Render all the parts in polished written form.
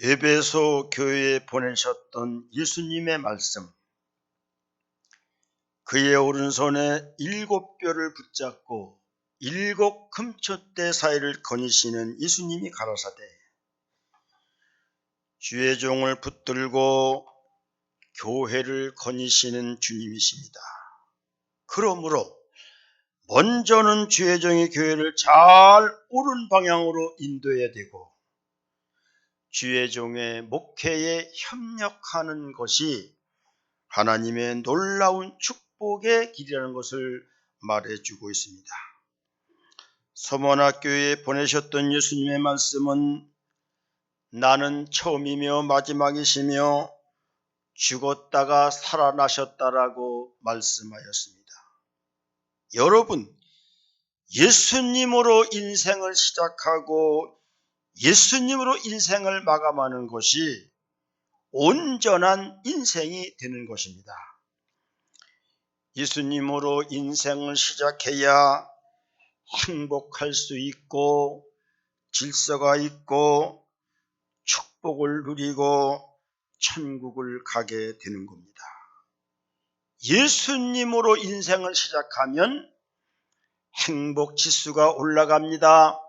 에베소 교회에 보내셨던 예수님의 말씀, 그의 오른손에 7뼈를 붙잡고 7금촛대 사이를 거니시는 예수님이 가라사대 주의 종을 붙들고 교회를 거니시는 주님이십니다. 그러므로 먼저는 주의 종이 교회를 잘 옳은 방향으로 인도해야 되고 주의 종의 목회에 협력하는 것이 하나님의 놀라운 축복의 길이라는 것을 말해주고 있습니다. 서머나교회에 보내셨던 예수님의 말씀은 나는 처음이며 마지막이시며 죽었다가 살아나셨다라고 말씀하였습니다. 여러분, 예수님으로 인생을 시작하고 예수님으로 인생을 마감하는 것이 온전한 인생이 되는 것입니다. 예수님으로 인생을 시작해야 행복할 수 있고 질서가 있고 축복을 누리고 천국을 가게 되는 겁니다. 예수님으로 인생을 시작하면 행복 지수가 올라갑니다.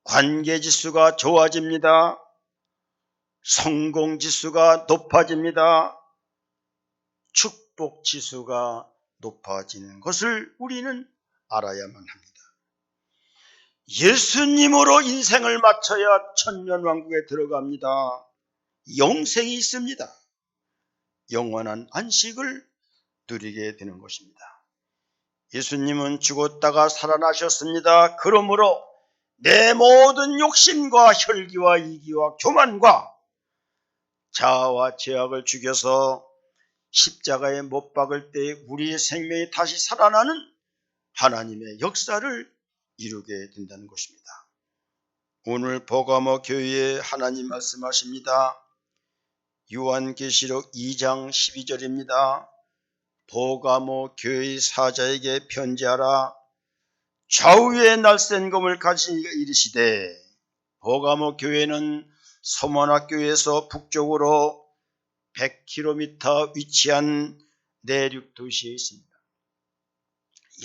관계 지수가 좋아집니다. 성공 지수가 높아집니다. 축복 지수가 높아지는 것을 우리는 알아야만 합니다. 예수님으로 인생을 마쳐야 천년왕국에 들어갑니다. 영생이 있습니다. 영원한 안식을 누리게 되는 것입니다. 예수님은 죽었다가 살아나셨습니다. 그러므로 내 모든 욕심과 혈기와 이기와 교만과 자아와 죄악을 죽여서 십자가에 못 박을 때 우리의 생명이 다시 살아나는 하나님의 역사를 이루게 된다는 것입니다. 오늘 버가모 교회에 하나님 말씀하십니다. 요한계시록 2장 12절입니다. 버가모 교회의 사자에게 편지하라. 좌우에 날쌘 검을 가진 이가 이르시되, 버가모 교회는 서머나 교회에서 북쪽으로 100km 위치한 내륙 도시에 있습니다.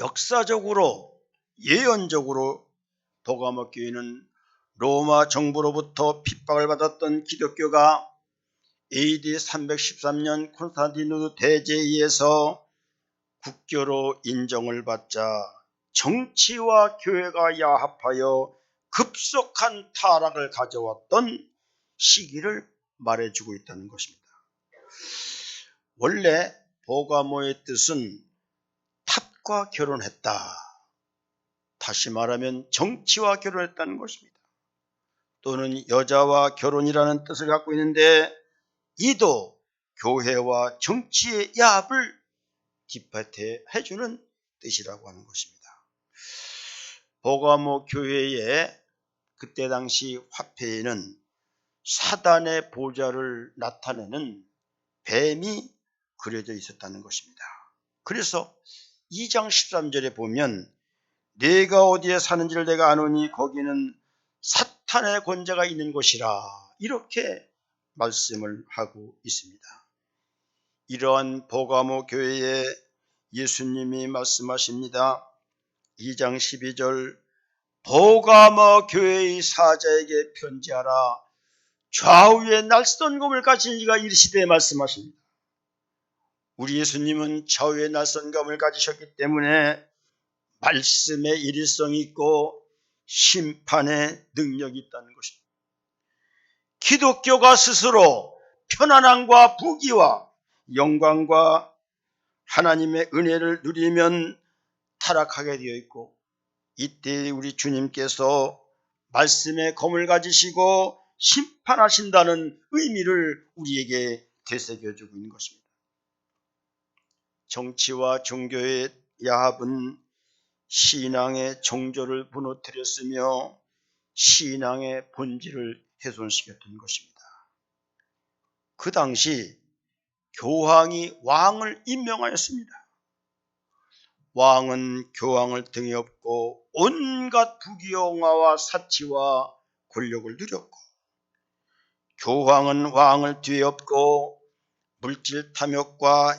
역사적으로 예언적으로 버가모 교회는 로마 정부로부터 핍박을 받았던 기독교가 AD 313년 콘스탄티누스 대제에 의해서 국교로 인정을 받자 정치와 교회가 야합하여 급속한 타락을 가져왔던 시기를 말해주고 있다는 것입니다. 원래 버가모의 뜻은 탑과 결혼했다. 다시 말하면 정치와 결혼했다는 것입니다. 또는 여자와 결혼이라는 뜻을 갖고 있는데 이도 교회와 정치의 야합을 뒷받침해주는 뜻이라고 하는 것입니다. 버가모 교회의 그때 당시 화폐에는 사단의 보좌를 나타내는 뱀이 그려져 있었다는 것입니다. 그래서 2장 13절에 보면 내가 어디에 사는지를 내가 아노니 거기는 사탄의 권세가 있는 곳이라 이렇게 말씀을 하고 있습니다. 이러한 버가모 교회에 예수님이 말씀하십니다. 2장 12절 버가모 교회의 사자에게 편지하라. 좌우에 날쌘 검을 가진 이가 이르시되 말씀하십니다. 우리 예수님은 좌우에 날쌘 검을 가지셨기 때문에 말씀의 일일성이 있고 심판의 능력이 있다는 것입니다. 기독교가 스스로 편안함과 부귀와 영광과 하나님의 은혜를 누리면 타락하게 되어 있고 이때 우리 주님께서 말씀의 검을 가지시고 심판하신다는 의미를 우리에게 되새겨주고 있는 것입니다. 정치와 종교의 야합은 신앙의 정조를 무너뜨렸으며 신앙의 본질을 훼손시켰던 것입니다. 그 당시 교황이 왕을 임명하였습니다. 왕은 교황을 등에 업고 온갖 부귀영화와 사치와 권력을 누렸고 교황은 왕을 뒤에 업고 물질 탐욕과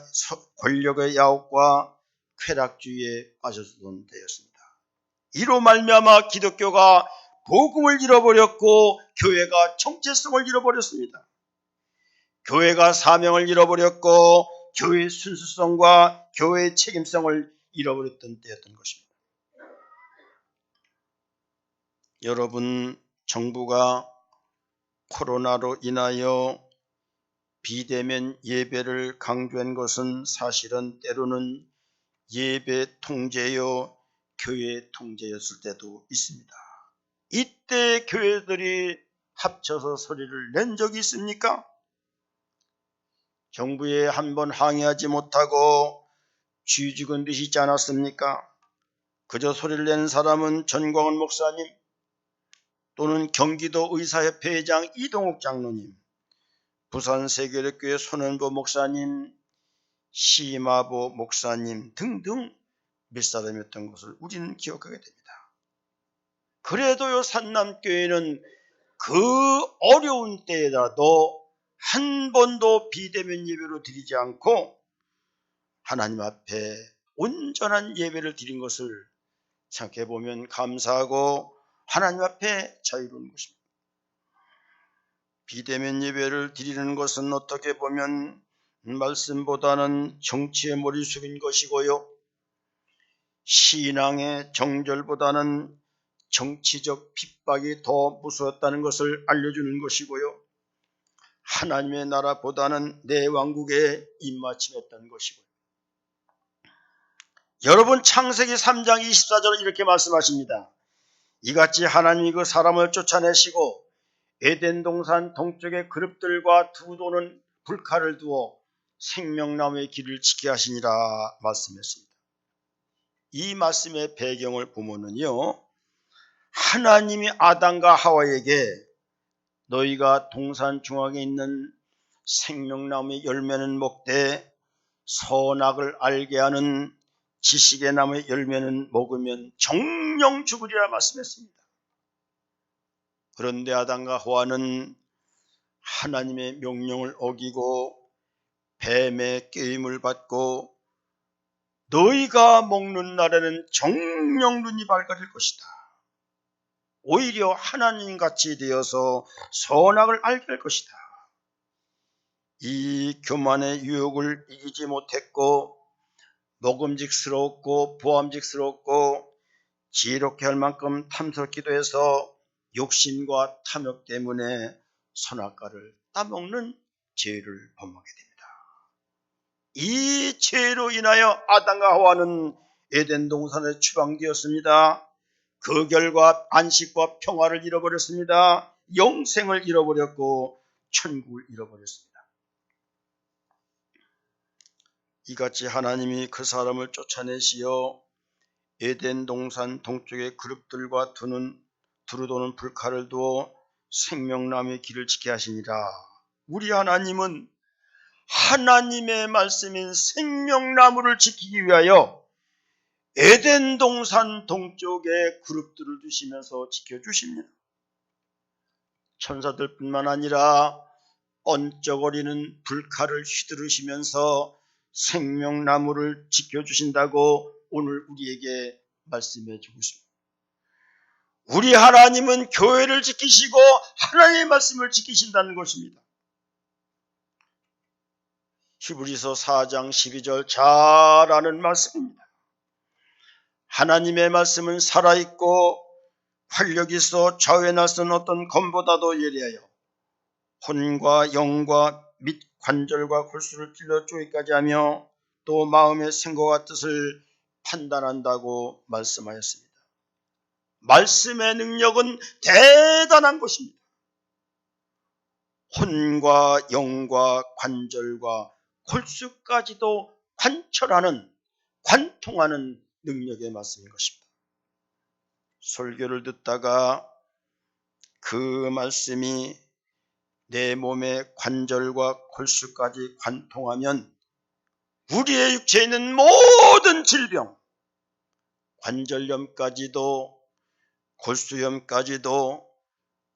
권력의 야욕과 쾌락주의에 빠져들던 때였습니다. 이로 말미암아 기독교가 복음을 잃어버렸고 교회가 정체성을 잃어버렸습니다. 교회가 사명을 잃어버렸고 교회의 순수성과 교회의 책임성을 잃어버렸던 때였던 것입니다. 여러분, 정부가 코로나로 인하여 비대면 예배를 강조한 것은 사실은 때로는 예배 통제요 교회 통제였을 때도 있습니다. 이때 교회들이 합쳐서 소리를 낸 적이 있습니까? 정부에 한번 항의하지 못하고 쥐 죽은 듯이 있지 않았습니까? 그저 소리를 낸 사람은 전광훈 목사님 또는 경기도 의사협회 회장 이동욱 장로님, 부산 세계력교회 손은보 목사님, 시마보 목사님 등등 몇 사람이었던 것을 우리는 기억하게 됩니다. 그래도요, 산남교회는 그 어려운 때에라도 한 번도 비대면 예배로 드리지 않고 하나님 앞에 온전한 예배를 드린 것을 생각해보면 감사하고 하나님 앞에 자유로운 것입니다. 비대면 예배를 드리는 것은 어떻게 보면 말씀보다는 정치에 머리 숙인 것이고요, 신앙의 정절보다는 정치적 핍박이 더 무서웠다는 것을 알려주는 것이고요, 하나님의 나라보다는 내 왕국에 입맞춤했다는 것이고요. 여러분, 창세기 3장 24절은 이렇게 말씀하십니다. 이같이 하나님이 그 사람을 쫓아내시고 에덴 동산 동쪽의 그룹들과 두도는 불칼을 두어 생명나무의 길을 지키게 하시니라 말씀했습니다. 이 말씀의 배경을 보면은요, 하나님이 아담과 하와에게 너희가 동산 중앙에 있는 생명나무의 열매는 먹되 선악을 알게 하는 지식의 나무의 열매는 먹으면 정령 죽으리라 말씀했습니다. 그런데 아담과 하와는 하나님의 명령을 어기고 뱀의 꾀임을 받고 너희가 먹는 날에는 정령 눈이 밝아질 것이다, 오히려 하나님같이 되어서 선악을 알게 할 것이다, 이 교만의 유혹을 이기지 못했고 먹음직스럽고 보암직스럽고 지혜롭게 할 만큼 탐스럽기도 해서 욕심과 탐욕 때문에 선악과를 따먹는 죄를 범하게 됩니다. 이 죄로 인하여 아담과 하와는 에덴 동산에 추방되었습니다. 그 결과 안식과 평화를 잃어버렸습니다. 영생을 잃어버렸고 천국을 잃어버렸습니다. 이같이 하나님이 그 사람을 쫓아내시어 에덴 동산 동쪽의 그룹들과 두루 도는 불칼을 두어 생명나무의 길을 지키게 하시니라. 우리 하나님은 하나님의 말씀인 생명나무를 지키기 위하여 에덴 동산 동쪽에 그룹들을 두시면서 지켜주십니다. 천사들뿐만 아니라 번쩍거리는 불칼을 휘두르시면서 생명나무를 지켜주신다고 오늘 우리에게 말씀해 주고 있습니다. 우리 하나님은 교회를 지키시고 하나님의 말씀을 지키신다는 것입니다. 히브리서 4장 12절 잘 아는 말씀입니다. 하나님의 말씀은 살아있고 활력이 있어 좌우에 나선 어떤 검보다도 예리하여 혼과 영과 및 관절과 골수를 찔러 쪼개기까지 하며 또 마음의 생각과 뜻을 판단한다고 말씀하였습니다. 말씀의 능력은 대단한 것입니다. 혼과 영과 관절과 골수까지도 관철하는, 관통하는 능력의 말씀인 것입니다. 설교를 듣다가 그 말씀이 내 몸의 관절과 골수까지 관통하면 우리의 육체에 있는 모든 질병, 관절염까지도 골수염까지도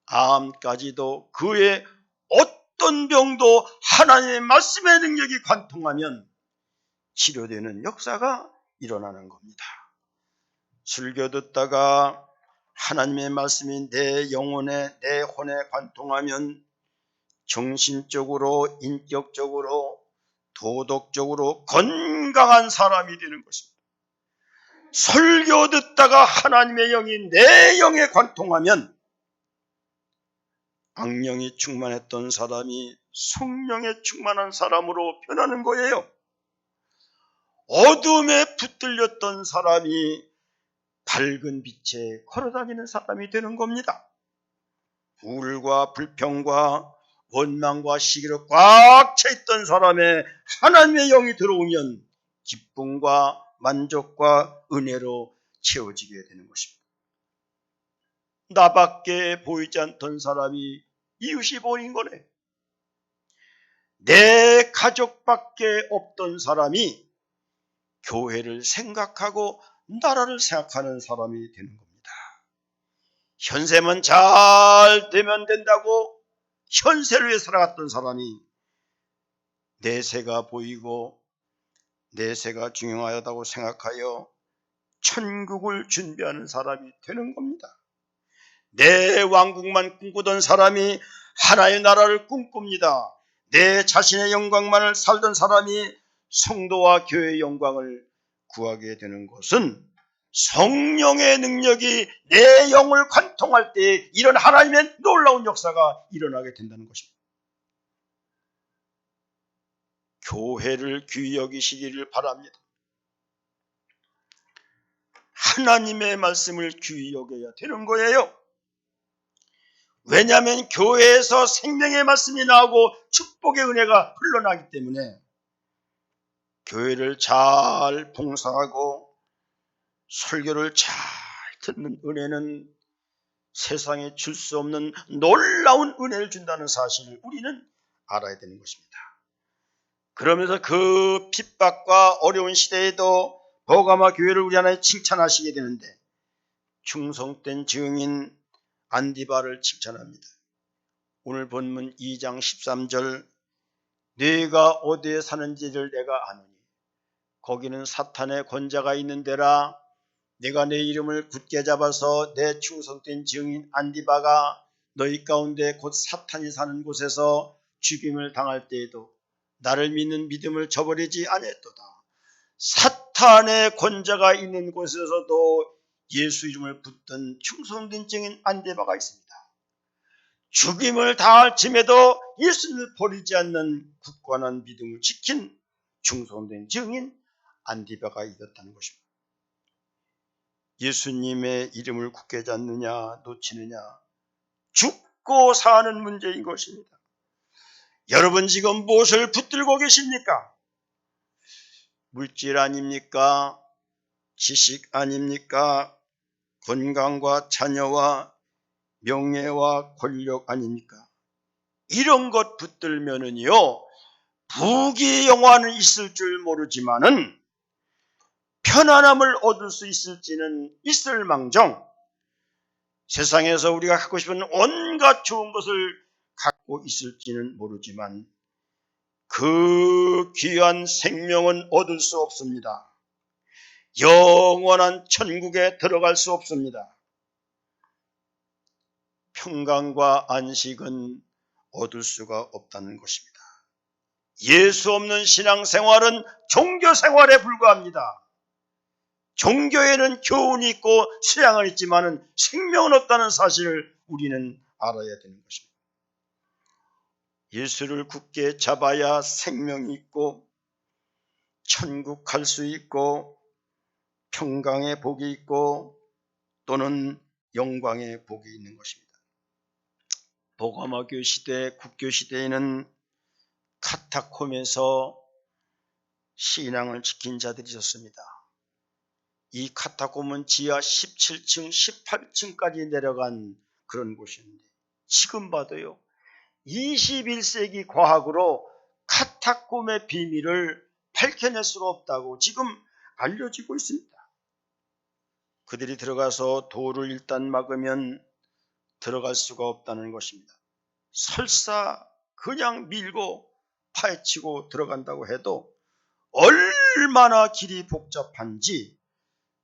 암까지도 그의 어떤 병도 하나님의 말씀의 능력이 관통하면 치료되는 역사가 일어나는 겁니다. 설교 듣다가 하나님의 말씀이 내 영혼에, 내 혼에 관통하면 정신적으로, 인격적으로, 도덕적으로 건강한 사람이 되는 것입니다. 설교 듣다가 하나님의 영이 내 영에 관통하면 악령이 충만했던 사람이 성령에 충만한 사람으로 변하는 거예요. 어둠에 붙들렸던 사람이 밝은 빛에 걸어다니는 사람이 되는 겁니다. 우울과 불평과 원망과 시기로 꽉 차 있던 사람의 하나님의 영이 들어오면 기쁨과 만족과 은혜로 채워지게 되는 것입니다. 나밖에 보이지 않던 사람이 이웃이 보인 거네. 내 가족밖에 없던 사람이 교회를 생각하고 나라를 생각하는 사람이 되는 겁니다. 현세만 잘 되면 된다고 현세를 위해 살아갔던 사람이 내세가 보이고 내세가 중요하다고 생각하여 천국을 준비하는 사람이 되는 겁니다. 내 왕국만 꿈꾸던 사람이 하나의 나라를 꿈꿉니다. 내 자신의 영광만을 살던 사람이 성도와 교회의 영광을 구하게 되는 것은 성령의 능력이 내 영을 관통할 때 이런 하나님의 놀라운 역사가 일어나게 된다는 것입니다. 교회를 귀히 여기시기를 바랍니다. 하나님의 말씀을 귀히 여겨야 되는 거예요. 왜냐하면 교회에서 생명의 말씀이 나오고 축복의 은혜가 흘러나기 때문에 교회를 잘 봉사하고 설교를 잘 듣는 은혜는 세상에 줄 수 없는 놀라운 은혜를 준다는 사실을 우리는 알아야 되는 것입니다. 그러면서 그 핍박과 어려운 시대에도 버가마 교회를 우리 하나님 칭찬하시게 되는데 충성된 증인 안디바를 칭찬합니다. 오늘 본문 2장 13절 네가 어디에 사는지를 내가 아노니 거기는 사탄의 권자가 있는 데라 내가 내 이름을 굳게 잡아서 내 충성된 증인 안디바가 너희 가운데 곧 사탄이 사는 곳에서 죽임을 당할 때에도 나를 믿는 믿음을 저버리지 아니했도다. 사탄의 권자가 있는 곳에서도 예수 이름을 붙든 충성된 증인 안디바가 있습니다. 죽임을 당할 쯤에도 예수를 버리지 않는 굳건한 믿음을 지킨 충성된 증인 안디바가 있었다는 것입니다. 예수님의 이름을 굳게 잡느냐 놓치느냐 죽고 사는 문제인 것입니다. 여러분 지금 무엇을 붙들고 계십니까? 물질 아닙니까? 지식 아닙니까? 건강과 자녀와 명예와 권력 아닙니까? 이런 것 붙들면은요 부귀영화는 있을 줄 모르지만은 편안함을 얻을 수 있을지는 있을망정 세상에서 우리가 갖고 싶은 온갖 좋은 것을 갖고 있을지는 모르지만 그 귀한 생명은 얻을 수 없습니다. 영원한 천국에 들어갈 수 없습니다. 평강과 안식은 얻을 수가 없다는 것입니다. 예수 없는 신앙생활은 종교생활에 불과합니다. 종교에는 교훈이 있고 수양은 있지만 생명은 없다는 사실을 우리는 알아야 되는 것입니다. 예수를 굳게 잡아야 생명이 있고 천국 갈 수 있고 평강의 복이 있고 또는 영광의 복이 있는 것입니다. 버가마교 시대, 국교 시대에는 카타콤에서 신앙을 지킨 자들이 있었습니다. 이 카타콤은 지하 17층, 18층까지 내려간 그런 곳인데 지금 봐도요 21세기 과학으로 카타콤의 비밀을 밝혀낼 수가 없다고 지금 알려지고 있습니다. 그들이 들어가서 도를 일단 막으면 들어갈 수가 없다는 것입니다. 설사 그냥 밀고 파헤치고 들어간다고 해도 얼마나 길이 복잡한지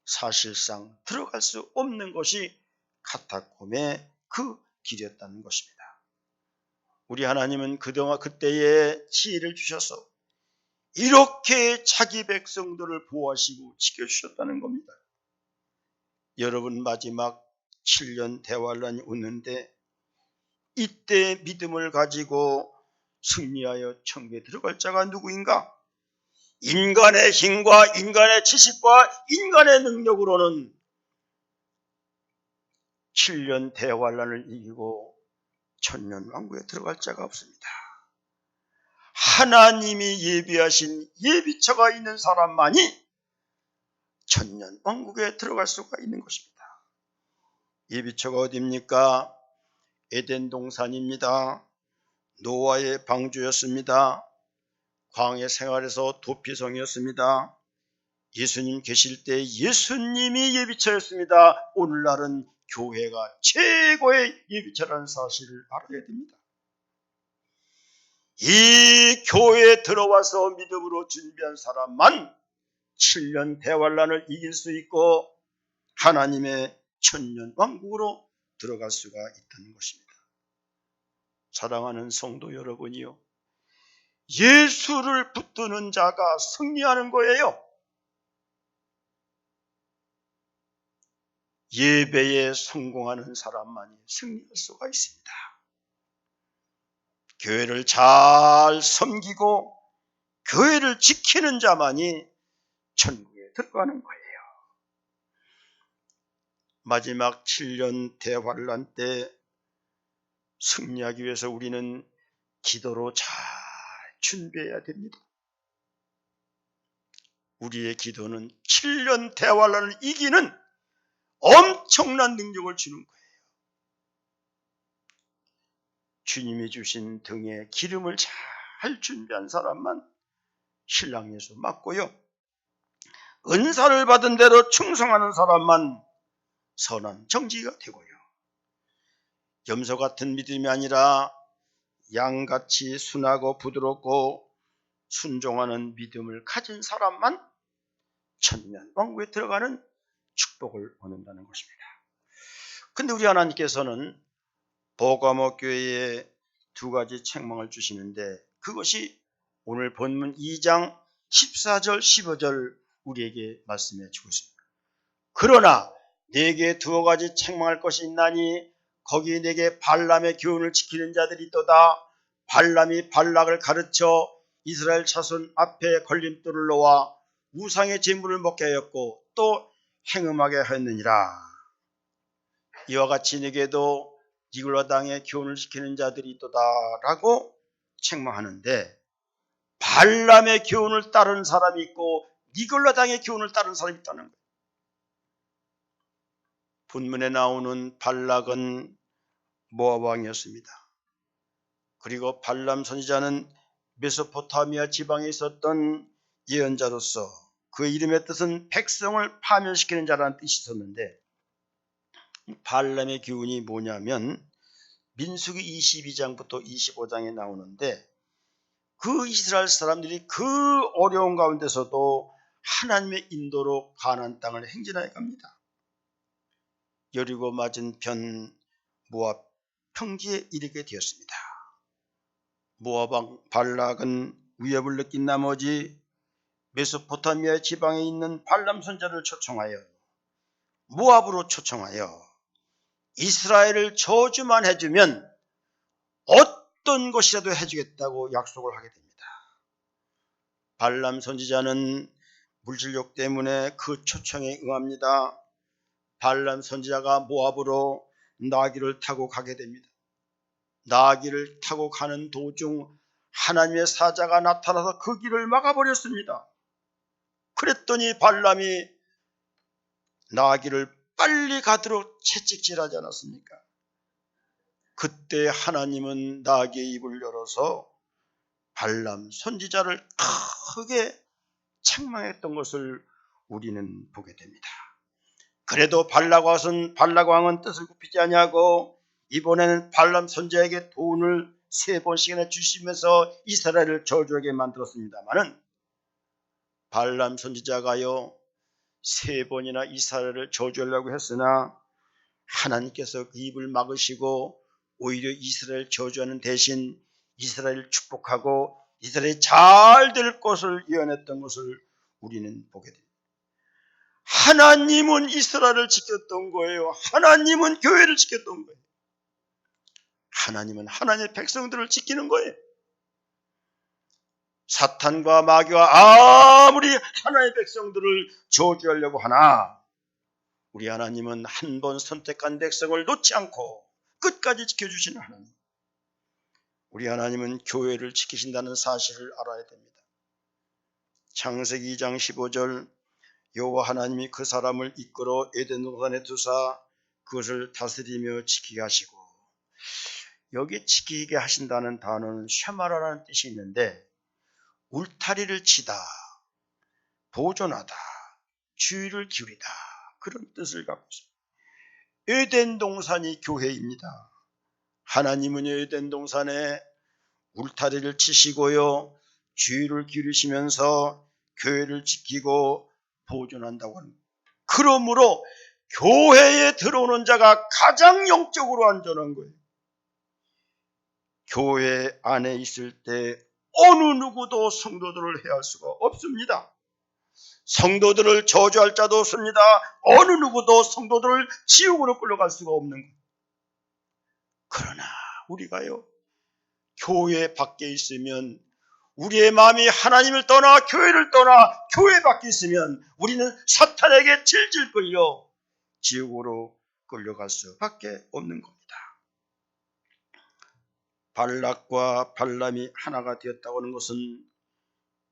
사실상 들어갈 수 없는 것이 카타콤의 그 길이었다는 것입니다. 우리 하나님은 그때에 지혜를 주셔서 이렇게 자기 백성들을 보호하시고 지켜주셨다는 겁니다. 여러분, 마지막 7년 대환란이 오는데 이때 믿음을 가지고 승리하여 천국에 들어갈 자가 누구인가? 인간의 힘과 인간의 지식과 인간의 능력으로는 7년 대환란을 이기고 천년 왕국에 들어갈 자가 없습니다. 하나님이 예비하신 예비처가 있는 사람만이 천년 왕국에 들어갈 수가 있는 것입니다. 예비처가 어디입니까? 에덴 동산입니다. 노아의 방주였습니다. 광야 생활에서 도피성이었습니다. 예수님 계실 때 예수님이 예비처였습니다. 오늘날은 교회가 최고의 예비처라는 사실을 알아야 됩니다. 이 교회에 들어와서 믿음으로 준비한 사람만 7년 대환란을 이길 수 있고 하나님의 천년 왕국으로 들어갈 수가 있다는 것입니다. 사랑하는 성도 여러분이요, 예수를 붙드는 자가 승리하는 거예요. 예배에 성공하는 사람만이 승리할 수가 있습니다. 교회를 잘 섬기고 교회를 지키는 자만이 천국에 들어가는 거예요. 마지막 7년 대환란 때 승리하기 위해서 우리는 기도로 잘 준비해야 됩니다. 우리의 기도는 7년 대환란을 이기는 엄청난 능력을 주는 거예요. 주님이 주신 등에 기름을 잘 준비한 사람만 신랑 예수 맞고요, 은사를 받은 대로 충성하는 사람만 선한 정직이가 되고요, 염소 같은 믿음이 아니라 양같이 순하고 부드럽고 순종하는 믿음을 가진 사람만 천년 왕국에 들어가는 축복을 얻는다는 것입니다. 근데 우리 하나님께서는 버가모 교회에 두 가지 책망을 주시는데 그것이 오늘 본문 2장 14절 15절 우리에게 말씀해 주고 있습니다. 그러나 네게 두어 가지 책망할 것이 있나니 거기 네게 발람의 교훈을 지키는 자들이 있도다. 발람이 발락을 가르쳐 이스라엘 자손 앞에 걸림돌을 놓아 우상의 제물을 먹게 하였고 또 행음하게 하였느니라. 이와 같이 네게도 니글라 당의 교훈을 지키는 자들이 있도다라고 책망하는데, 발람의 교훈을 따르는 사람이 있고 니글라 당의 교훈을 따르는 사람이 있다는 거예요. 본문에 나오는 발락은 모압 왕이었습니다. 그리고 발람 선지자는 메소포타미아 지방에 있었던 예언자로서 그의 이름의 뜻은 백성을 파멸시키는 자라는 뜻이 있었는데, 발람의 교훈이 뭐냐면 민수기 22장부터 25장에 나오는데, 그 이스라엘 사람들이 그 어려운 가운데서도 하나님의 인도로 가나안 땅을 행진하여 갑니다. 여리고 맞은편 모압 평지에 이르게 되었습니다. 모압 왕 발락은 위협을 느낀 나머지 메소포타미아 지방에 있는 발람 선지자를 초청하여 모압으로 초청하여 이스라엘을 저주만 해주면 어떤 것이라도 해주겠다고 약속을 하게 됩니다. 발람 선지자는 물질욕 때문에 그 초청에 응합니다. 발람 선지자가 모압으로 나귀를 타고 가게 됩니다. 나귀를 타고 가는 도중 하나님의 사자가 나타나서 그 길을 막아버렸습니다. 그랬더니 발람이 나귀를 빨리 가도록 채찍질하지 않았습니까? 그때 하나님은 나귀의 입을 열어서 발람 선지자를 크게 책망했던 것을 우리는 보게 됩니다. 그래도 발락 왕은 뜻을 굽히지 아니하고 이번에는 발람 선지자에게 돈을 3번씩이나 주시면서 이스라엘을 저주하게 만들었습니다마는 발람 선지자가요 3번이나 이스라엘을 저주하려고 했으나 하나님께서 그 입을 막으시고 오히려 이스라엘 저주하는 대신 이스라엘을 축복하고 이스라엘이 잘 될 것을 예언했던 것을 우리는 보게 됩니다. 하나님은 이스라엘을 지켰던 거예요. 하나님은 교회를 지켰던 거예요. 하나님은 하나님의 백성들을 지키는 거예요. 사탄과 마귀가 아무리 하나님의 백성들을 저주하려고 하나 우리 하나님은 한 번 선택한 백성을 놓지 않고 끝까지 지켜주시는 하나님. 우리 하나님은 교회를 지키신다는 사실을 알아야 됩니다. 창세기 2장 15절 여호와 하나님이 그 사람을 이끌어 에덴 동산에 두사 그것을 다스리며 지키게 하시고, 여기 지키게 하신다는 단어는 샤마라라는 뜻이 있는데 울타리를 치다, 보존하다, 주의를 기울이다 그런 뜻을 갖고 있습니다. 에덴 동산이 교회입니다. 하나님은 에덴 동산에 울타리를 치시고요 주의를 기울이시면서 교회를 지키고 보존한다고 합니다. 그러므로 교회에 들어오는 자가 가장 영적으로 안전한 거예요. 교회 안에 있을 때 어느 누구도 성도들을 해할 수가 없습니다. 성도들을 저주할 자도 없습니다. 어느 누구도 성도들을 지옥으로 끌어갈 수가 없는 거예요. 그러나 우리가요 교회 밖에 있으면, 우리의 마음이 하나님을 떠나 교회를 떠나 교회 밖에 있으면 우리는 사탄에게 질질 끌려 지옥으로 끌려갈 수밖에 없는 겁니다. 발락과 발람이 하나가 되었다고 하는 것은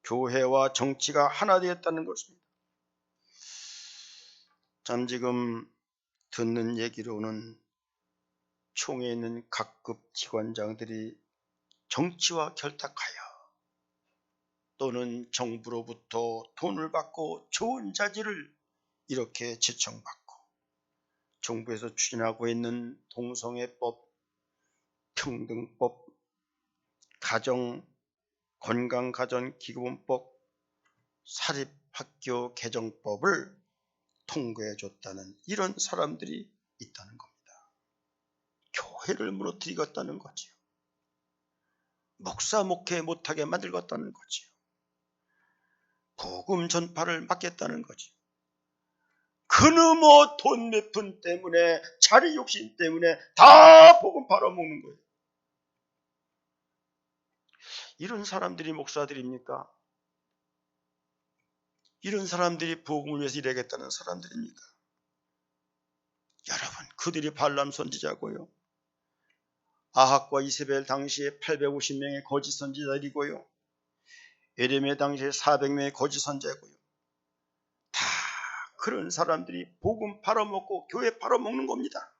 교회와 정치가 하나 되었다는 것입니다. 참 지금 듣는 얘기로는 총에 있는 각급 기관장들이 정치와 결탁하여 또는 정부로부터 돈을 받고 좋은 자질을 이렇게 지청받고 정부에서 추진하고 있는 동성애법, 평등법, 건강가정기금법, 사립학교 개정법을 통과해 줬다는 이런 사람들이 있다는 겁니다. 교회를 무너뜨리겠다는 거지요. 목사 목회 못하게 만들겠다는 거지요. 복음 전파를 막겠다는 거지요. 그놈의 돈 몇 푼 때문에, 자리 욕심 때문에 다 복음 팔아먹는 거예요. 이런 사람들이 목사들입니까? 이런 사람들이 복음을 위해서 일하겠다는 사람들입니까? 여러분, 그들이 발람 선지자고요. 아합과 이세벨 당시에 850명의 거짓 선지자들이고요. 에레미야 당시에 400명의 거짓 선지자고요. 다 그런 사람들이 복음 팔아먹고 교회 팔아먹는 겁니다.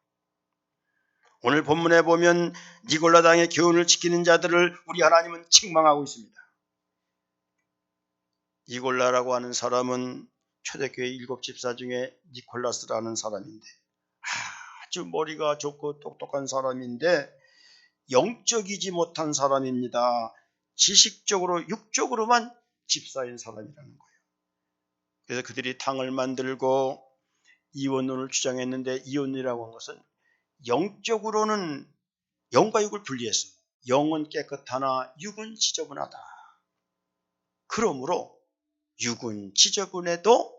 오늘 본문에 보면 니골라당의 교훈을 지키는 자들을 우리 하나님은 책망하고 있습니다. 니골라라고 하는 사람은 초대교회 7집사 중에 니콜라스라는 사람인데 아주 머리가 좋고 똑똑한 사람인데 영적이지 못한 사람입니다. 지식적으로 육적으로만 집사인 사람이라는 거예요. 그래서 그들이 탕을 만들고 이원론을 주장했는데, 이원론이라고 한 것은 영적으로는 영과 육을 분리해서 영은 깨끗하나 육은 지저분하다. 그러므로 육은 지저분해도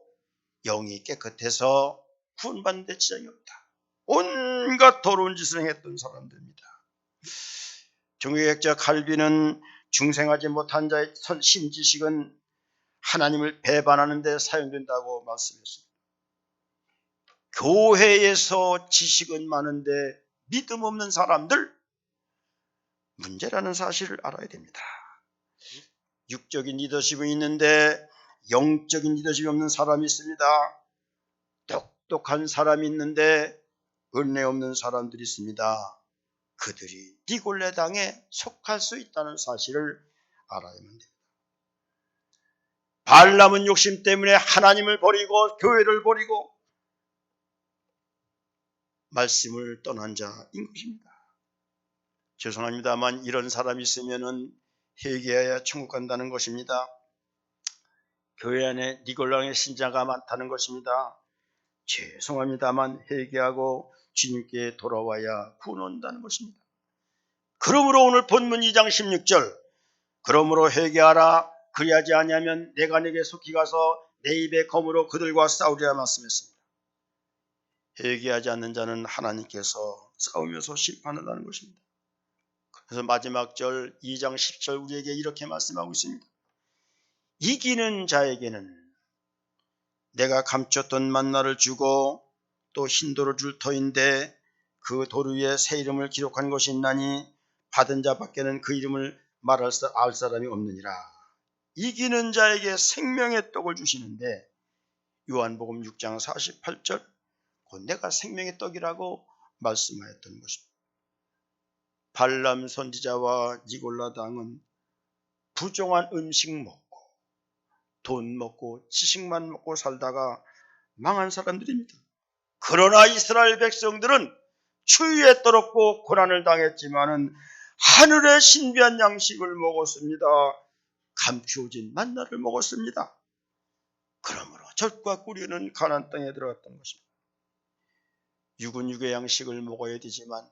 영이 깨끗해서 구원받는 데 지장이 없다. 온갖 더러운 짓을 행했던 사람들입니다. 종교개혁자 칼빈은 중생하지 못한 자의 신지식은 하나님을 배반하는 데 사용된다고 말씀했습니다. 교회에서 지식은 많은데 믿음 없는 사람들, 문제라는 사실을 알아야 됩니다. 육적인 리더십은 있는데 영적인 리더십이 없는 사람이 있습니다. 똑똑한 사람이 있는데 은혜 없는 사람들이 있습니다. 그들이 니골레당에 속할 수 있다는 사실을 알아야만 됩니다. 발람은 욕심 때문에 하나님을 버리고 교회를 버리고 말씀을 떠난 자인 것입니다. 죄송합니다만 이런 사람이 있으면은 회개해야 천국 간다는 것입니다. 교회 안에 니골라당의 신자가 많다는 것입니다. 죄송합니다만 회개하고 주님께 돌아와야 구원 온다는 것입니다. 그러므로 오늘 본문 2장 16절, 그러므로 회개하라. 그리하지 아니하면 내가 네게 속히 가서 내 입에 검으로 그들과 싸우리라 말씀했습니다. 회개하지 않는 자는 하나님께서 싸우면서 심판한다는 것입니다. 그래서 마지막 절 2장 10절 우리에게 이렇게 말씀하고 있습니다. 이기는 자에게는 내가 감췄던 만나를 주고 또 흰돌을 줄 터인데 그 돌 위에 새 이름을 기록한 것이 있나니 받은 자밖에는 그 이름을 알 사람이 없느니라. 이기는 자에게 생명의 떡을 주시는데 요한복음 6장 48절 곧 내가 생명의 떡이라고 말씀하였던 것입니다. 발람 선지자와 니골라당은 부정한 음식 먹고 돈 먹고 지식만 먹고 살다가 망한 사람들입니다. 그러나 이스라엘 백성들은 추위에 떨었고 고난을 당했지만은 하늘의 신비한 양식을 먹었습니다. 감추어진 만나를 먹었습니다. 그러므로 젖과 꿀이는 가나안 땅에 들어갔던 것입니다. 육은 육의 양식을 먹어야 되지만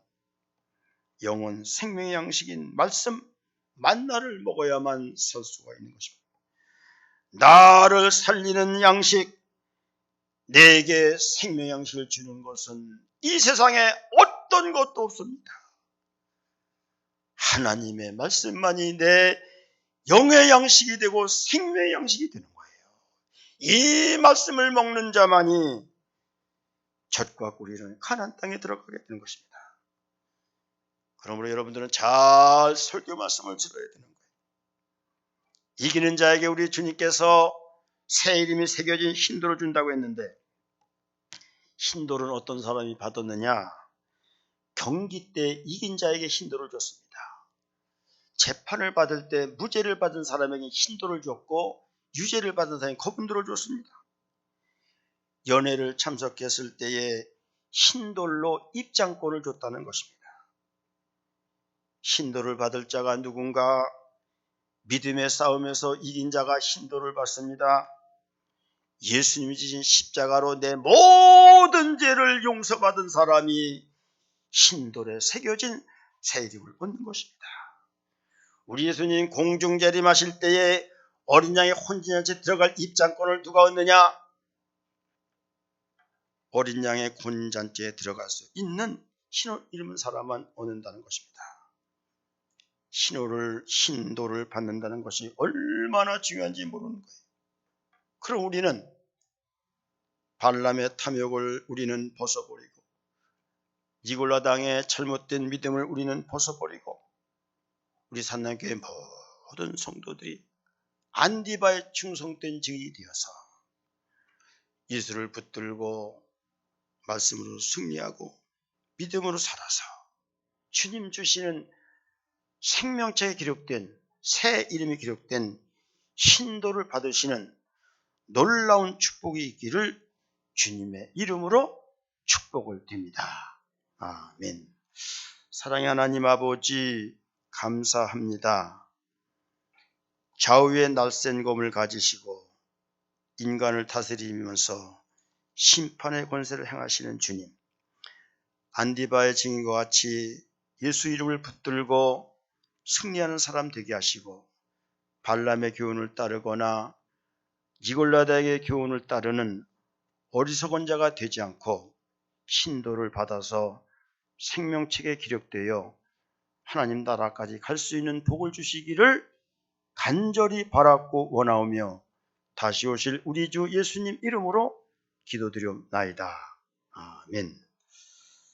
영은 생명의 양식인 말씀 만나를 먹어야만 살 수가 있는 것입니다. 나를 살리는 양식, 내게 생명의 양식을 주는 것은 이 세상에 어떤 것도 없습니다. 하나님의 말씀만이 내 영의 양식이 되고 생명의 양식이 되는 거예요. 이 말씀을 먹는 자만이 젖과 꿀이는 가나안 땅에 들어가게 되는 것입니다. 그러므로 여러분들은 잘 설교 말씀을 들어야 되는 거예요. 이기는 자에게 우리 주님께서 새 이름이 새겨진 흰돌을 준다고 했는데 흰돌은 어떤 사람이 받았느냐? 경기 때 이긴 자에게 흰돌을 줬습니다. 재판을 받을 때 무죄를 받은 사람에게 흰돌을 줬고 유죄를 받은 사람에게 검은돌을 줬습니다. 연회를 참석했을 때에 흰돌로 입장권을 줬다는 것입니다. 흰돌을 받을 자가 누군가? 믿음의 싸움에서 이긴 자가 흰돌을 받습니다. 예수님이 지신 십자가로 내 모든 죄를 용서받은 사람이 흰돌에 새겨진 새 이름을 얻는 것입니다. 우리 예수님 공중재림하실 때에 어린 양의 혼인잔치에 들어갈 입장권을 누가 얻느냐? 어린 양의 혼인잔치에 들어갈 수 있는 흰옷 입은 사람만 얻는다는 것입니다. 흰돌을 받는다는 것이 얼마나 중요한지 모르는 거예요. 그럼 우리는 발람의 탐욕을 우리는 벗어버리고 니골라당의 잘못된 믿음을 우리는 벗어버리고 우리 산남교회 모든 성도들이 안디바의 충성된 증인이 되어서 예수를 붙들고 말씀으로 승리하고 믿음으로 살아서 주님 주시는 생명책에 기록된 새 이름이 기록된 흰돌을 받으시는 놀라운 축복이 있기를 주님의 이름으로 축복을 드립니다. 아멘. 사랑의 하나님 아버지 감사합니다. 좌우의 날쌘 검을 가지시고 인간을 다스리면서 심판의 권세를 행하시는 주님, 안디바의 증인과 같이 예수 이름을 붙들고 승리하는 사람 되게 하시고 발람의 교훈을 따르거나 니골라당의 교훈을 따르는 어리석은 자가 되지 않고 흰돌을 받아서 생명책에 기록되어 하나님 나라까지 갈 수 있는 복을 주시기를 간절히 바랐고 원하오며 다시 오실 우리 주 예수님 이름으로 기도드리옵나이다. 아멘.